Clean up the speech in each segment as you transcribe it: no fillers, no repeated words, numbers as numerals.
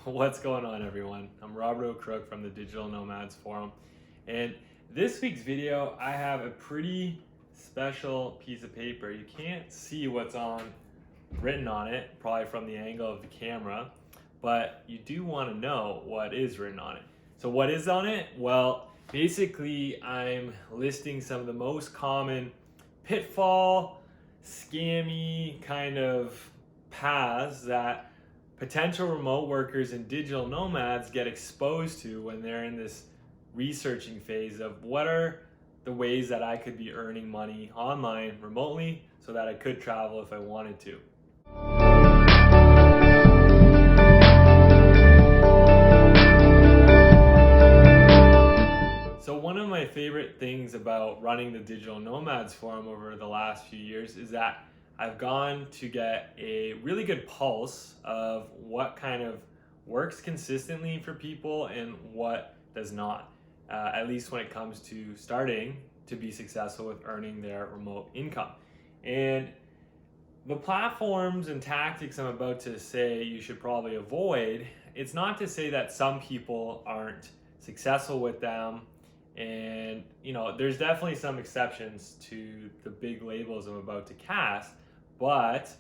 What's going on, everyone? I'm Robert O'Crook from the Digital Nomads Forum, and this week's video I have a pretty special piece of paper. You can't see what's written on it, probably from the angle of the camera, but you do want to know what is written on it. So what is on it? Well, basically I'm listing some of the most common pitfall, scammy kind of paths that potential remote workers and digital nomads get exposed to when they're in this researching phase of what are the ways that I could be earning money online remotely so that I could travel if I wanted to. So one of my favorite things about running the Digital Nomads Forum over the last few years is that I've gone to get a really good pulse of what kind of works consistently for people and what does not, at least when it comes to starting to be successful with earning their remote income. And the platforms and tactics I'm about to say you should probably avoid, it's not to say that some people aren't successful with them. And there's definitely some exceptions to the big labels I'm about to cast. But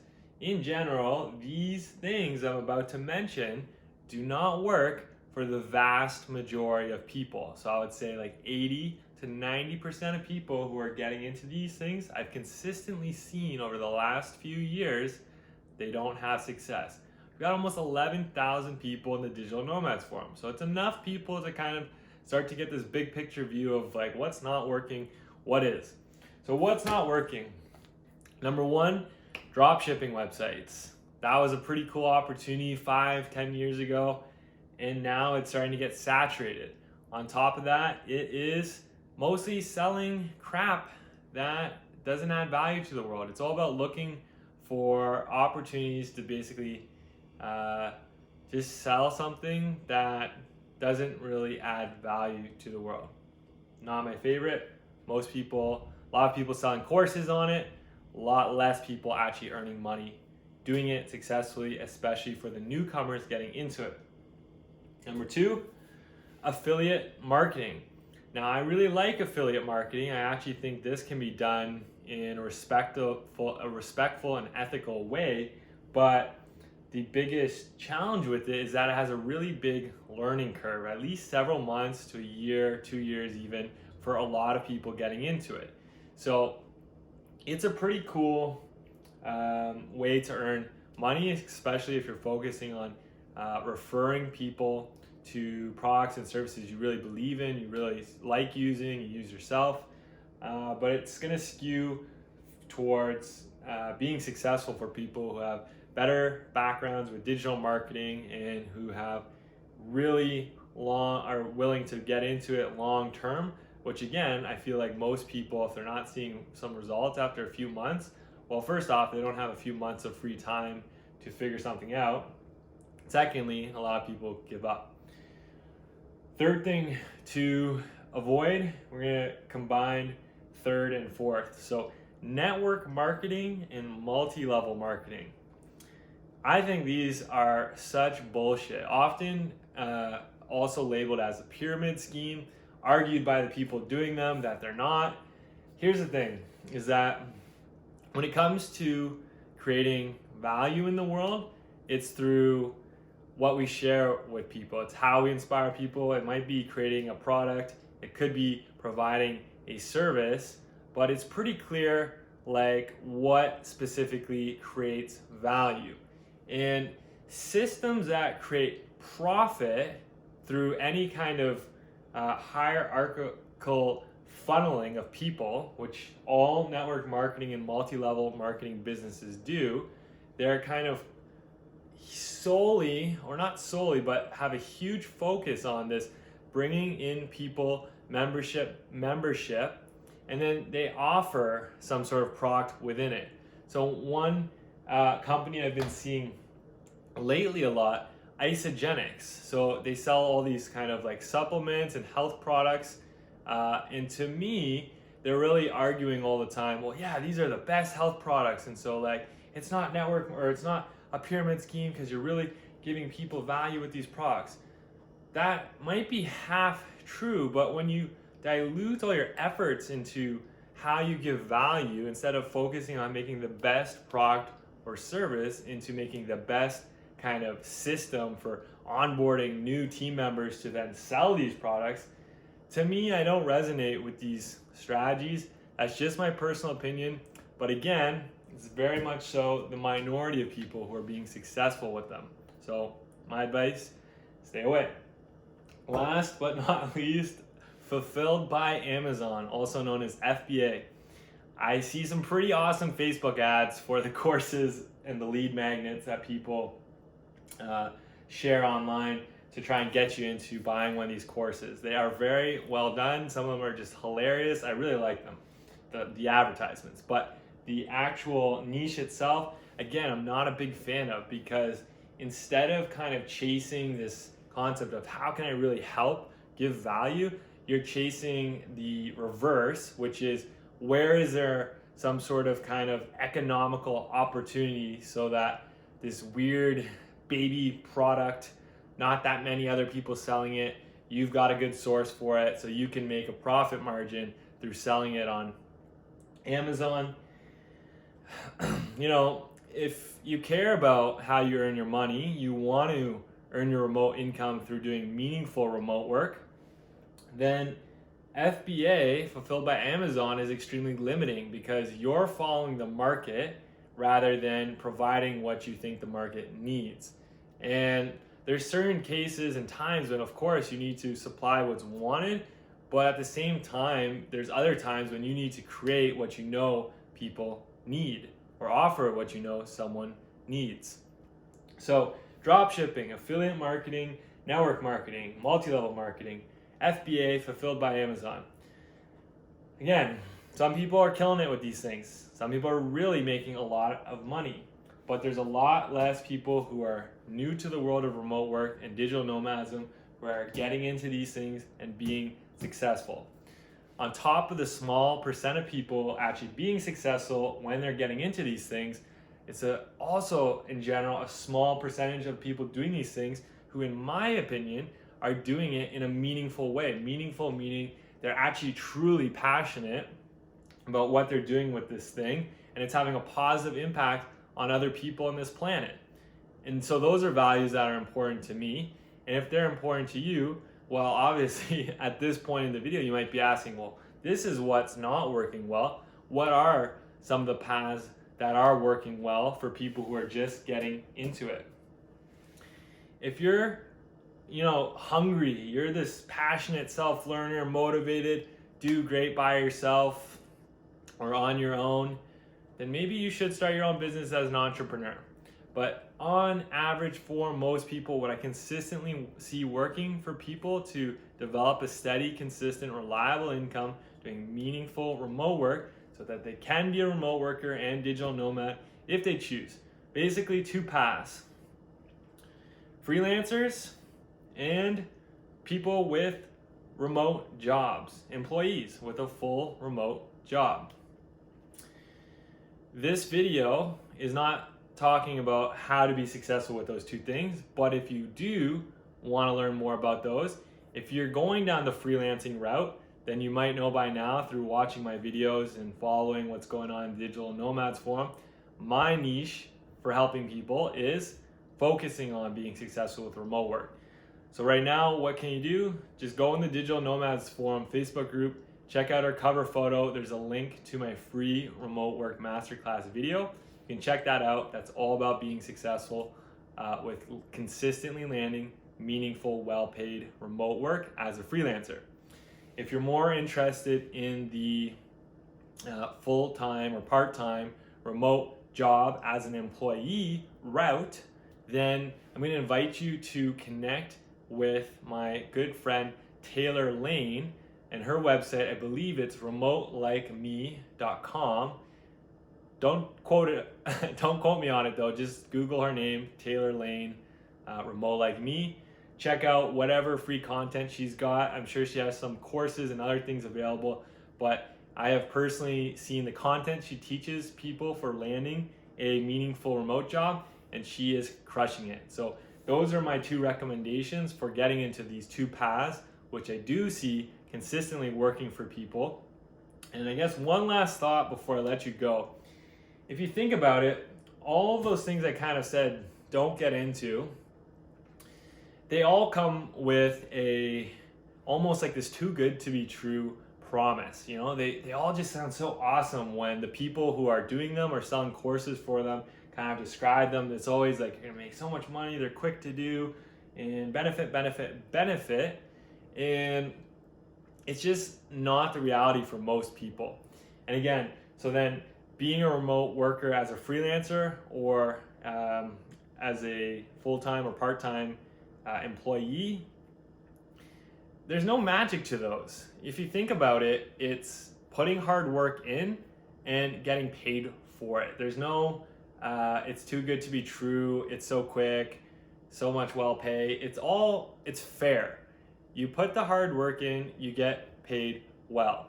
in general, these things I'm about to mention do not work for the vast majority of people. So I would say like 80 to 90% of people who are getting into these things, I've consistently seen over the last few years, they don't have success. We've got almost 11,000 people in the Digital Nomads Forum. So it's enough people to kind of start to get this big picture view of like what's not working, what is. So what's not working? Number one, drop shipping websites. That was a pretty cool opportunity 5-10 years ago, and now it's starting to get saturated. On top of that, it is mostly selling crap that doesn't add value to the world. It's all about looking for opportunities to basically just sell something that doesn't really add value to the world. Not my favorite. A lot of people selling courses on it. A lot less people actually earning money doing it successfully, especially for the newcomers getting into it. Number two, affiliate marketing. Now, I really like affiliate marketing. I actually think this can be done in a respectful and ethical way, but the biggest challenge with it is that it has a really big learning curve, at least several months to a year, 2 years even, for a lot of people getting into it. So it's a pretty cool way to earn money, especially if you're focusing on referring people to products and services you really believe in, you really like using, you use yourself. But it's going to skew towards being successful for people who have better backgrounds with digital marketing and who have are willing to get into it long term, which again, I feel like most people, if they're not seeing some results after a few months, well, first off, they don't have a few months of free time to figure something out. Secondly, a lot of people give up. Third thing to avoid, we're going to combine third and fourth. So network marketing and multi-level marketing. I think these are such bullshit, often also labeled as a pyramid scheme, argued by the people doing them that they're not. Here's the thing, is that when it comes to creating value in the world, it's through what we share with people. It's how we inspire people. It might be creating a product. It could be providing a service, but it's pretty clear like what specifically creates value. And systems that create profit through any kind of hierarchical funneling of people, which all network marketing and multi-level marketing businesses do, they're kind of solely, or not solely, but have a huge focus on this, bringing in people, membership, and then they offer some sort of product within it. So one company I've been seeing lately a lot, Isogenics. So they sell all these kind of like supplements and health products. And to me, they're really arguing all the time, well, yeah, these are the best health products. And so like, it's not network or it's not a pyramid scheme because you're really giving people value with these products. That might be half true, but when you dilute all your efforts into how you give value instead of focusing on making the best product or service into making the best kind of system for onboarding new team members to then sell these products, to me, I don't resonate with these strategies. That's just my personal opinion. But again, it's very much so the minority of people who are being successful with them. So my advice, stay away. Last but not least, Fulfilled by Amazon, also known as FBA. I see some pretty awesome Facebook ads for the courses and the lead magnets that people share online to try and get you into buying one of these courses. They are very well done. Some of them are just hilarious. I really like them, the advertisements. But the actual niche itself, again, I'm not a big fan of, because instead of kind of chasing this concept of how can I really help give value, you're chasing the reverse, which is where is there some sort of kind of economical opportunity so that this weird baby product, not that many other people selling it, you've got a good source for it so you can make a profit margin through selling it on Amazon. You know, if you care about how you earn your money, you want to earn your remote income through doing meaningful remote work, then FBA, Fulfilled by Amazon, is extremely limiting because you're following the market rather than providing what you think the market needs. And there's certain cases and times when, of course, you need to supply what's wanted, but at the same time, there's other times when you need to create what you know people need or offer what you know someone needs. So drop shipping, affiliate marketing, network marketing, multi-level marketing, FBA, Fulfilled by Amazon. Again, some people are killing it with these things. Some people are really making a lot of money, but there's a lot less people who are new to the world of remote work and digital nomadism who are getting into these things and being successful. On top of the small percent of people actually being successful when they're getting into these things, it's also, in general, a small percentage of people doing these things who, in my opinion, are doing it in a meaningful way. Meaningful meaning they're actually truly passionate about what they're doing with this thing, and it's having a positive impact on other people on this planet. And so those are values that are important to me. And if they're important to you, well, obviously at this point in the video, you might be asking, well, this is what's not working well. What are some of the paths that are working well for people who are just getting into it? If you're, hungry, you're this passionate self-learner, motivated, do great by yourself or on your own, then maybe you should start your own business as an entrepreneur. But on average, for most people, what I consistently see working for people to develop a steady, consistent, reliable income doing meaningful remote work so that they can be a remote worker and digital nomad if they choose. Basically, two paths: freelancers and people with remote jobs, employees with a full remote job. This video is not talking about how to be successful with those two things, but if you do want to learn more about those, if you're going down the freelancing route, then you might know by now through watching my videos and following what's going on in the Digital Nomads Forum, my niche for helping people is focusing on being successful with remote work. So right now, what can you do? Just go in the Digital Nomads Forum Facebook group, check out our cover photo. There's a link to my free remote work masterclass video. You can check that out. That's all about being successful with consistently landing meaningful, well-paid remote work as a freelancer. If you're more interested in the full-time or part-time remote job as an employee route, then I'm going to invite you to connect with my good friend Taylor Lane and her website. I believe it's remotelikeme.com. Don't quote me on it though. Just Google her name, Taylor Lane, Remote Like Me. Check out whatever free content she's got. I'm sure she has some courses and other things available, but I have personally seen the content she teaches people for landing a meaningful remote job, and she is crushing it. So those are my two recommendations for getting into these two paths, which I do see consistently working for people. And I guess one last thought before I let you go. If you think about it, all of those things I kind of said don't get into, they all come with almost like this too good to be true promise. You know, they all just sound so awesome when the people who are doing them or selling courses for them kind of describe them. It's always like, you're gonna make so much money, they're quick to do, and benefit. And it's just not the reality for most people. And again, so then being a remote worker as a freelancer or as a full-time or part-time employee, there's no magic to those. If you think about it, it's putting hard work in and getting paid for it. There's no, it's too good to be true, it's so quick, so much well pay. It's fair. You put the hard work in, you get paid well.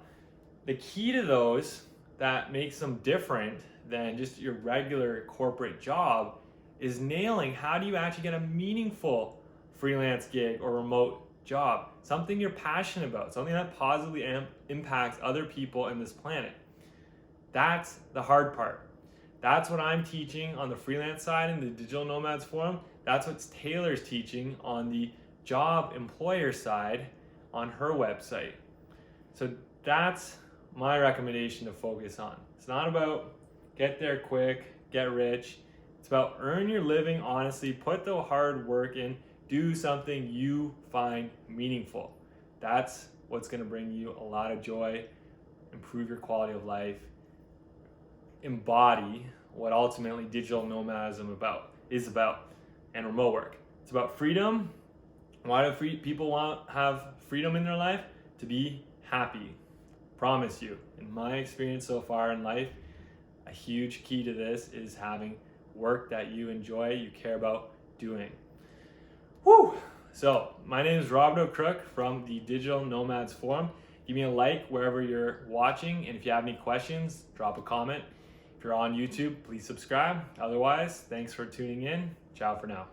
The key to those that makes them different than just your regular corporate job is nailing how do you actually get a meaningful freelance gig or remote job, something you're passionate about, something that positively impacts other people in this planet. That's the hard part. That's what I'm teaching on the freelance side in the Digital Nomads Forum. That's what Taylor's teaching on the job employer side on her website. So that's my recommendation to focus on. It's not about get there quick, get rich. It's about earn your living honestly, put the hard work in, do something you find meaningful. That's what's going to bring you a lot of joy, improve your quality of life, embody what ultimately digital nomadism is about, and remote work. It's about freedom. Why do people want to have freedom in their life? To be happy. Promise you, in my experience so far in life, a huge key to this is having work that you enjoy, you care about doing. Woo! So, my name is Robert O'Crook from the Digital Nomads Forum. Give me a like wherever you're watching, and if you have any questions, drop a comment. If you're on YouTube, please subscribe. Otherwise, thanks for tuning in. Ciao for now.